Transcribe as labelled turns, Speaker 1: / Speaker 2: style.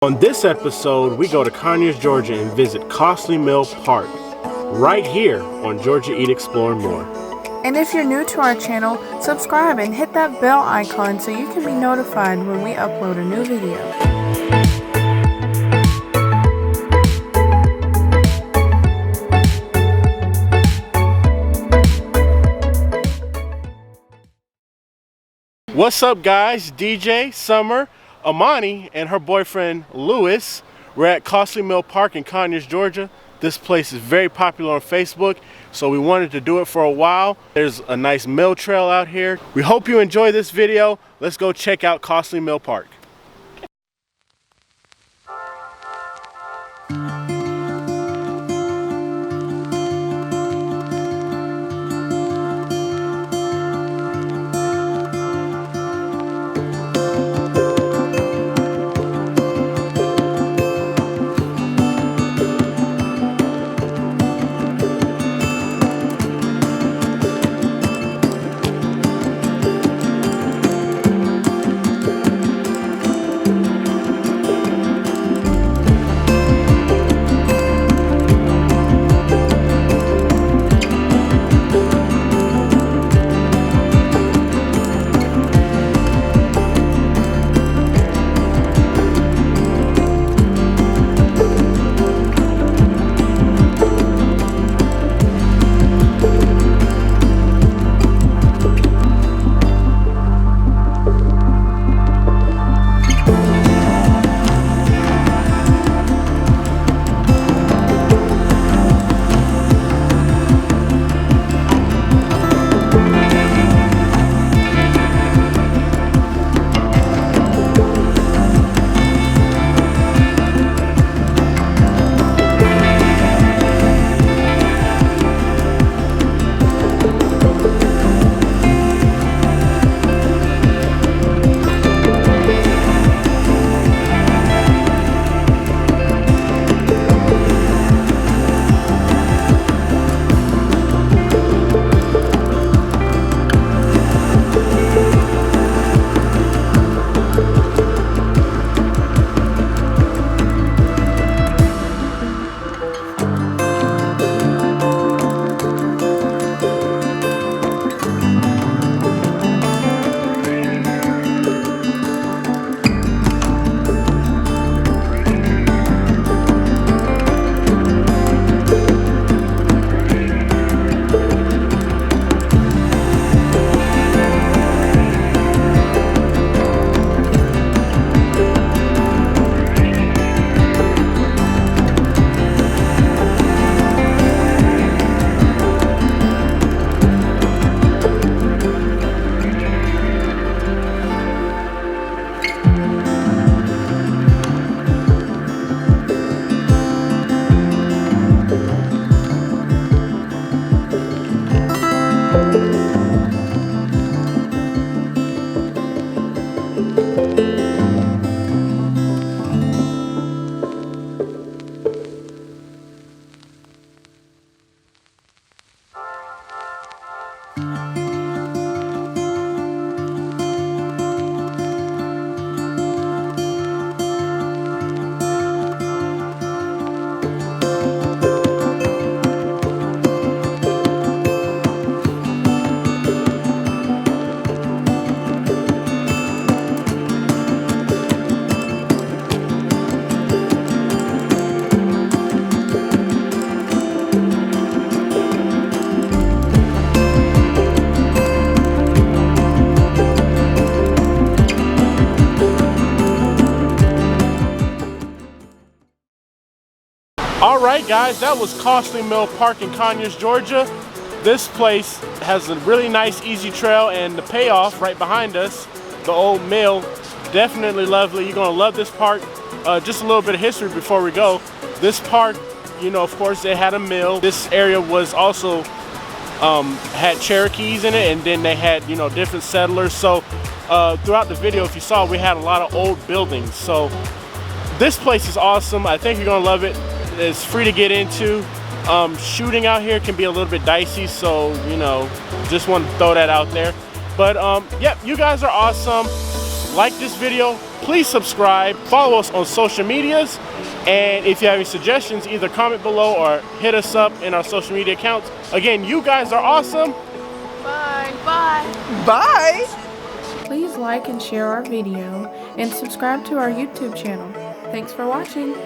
Speaker 1: On this episode, we go to Conyers, Georgia and visit Costley Mill Park, right here on Georgia Eat, Explore, and More.
Speaker 2: And if you're new to our channel, subscribe and hit that bell icon so you can be notified when we upload a new video.
Speaker 1: What's up, guys? DJ, Summer, Amani, and her boyfriend Lewis. We're at Costley Mill Park in Conyers, Georgia. This place is very popular on Facebook, so we wanted to do it for a while. There's a nice mill trail out here. We hope you enjoy this video. Let's go check out Costley Mill Park. Alright guys, that was Costley Mill Park in Conyers, Georgia. This place has a really nice easy trail, and the payoff right behind us, the old mill, definitely lovely. You're going to love this park. Just a little bit of history before we go. This park, you know, of course they had a mill. This area was also had Cherokees in it, and then they had, you know, different settlers. So throughout the video, if you saw, we had a lot of old buildings. So this place is awesome. I think you're going to love it. It's free to get into. Shooting out here can be a little bit dicey, so, you know, just want to throw that out there. But yep, you guys are awesome. Like this video, please please subscribe, follow us on social medias, and if you have any suggestions, either comment below or hit us up in our social media accounts. Again, you guys are awesome.
Speaker 3: Bye. Bye.
Speaker 4: Bye.
Speaker 2: Please like and share our video and subscribe to our YouTube channel. Thanks for watching.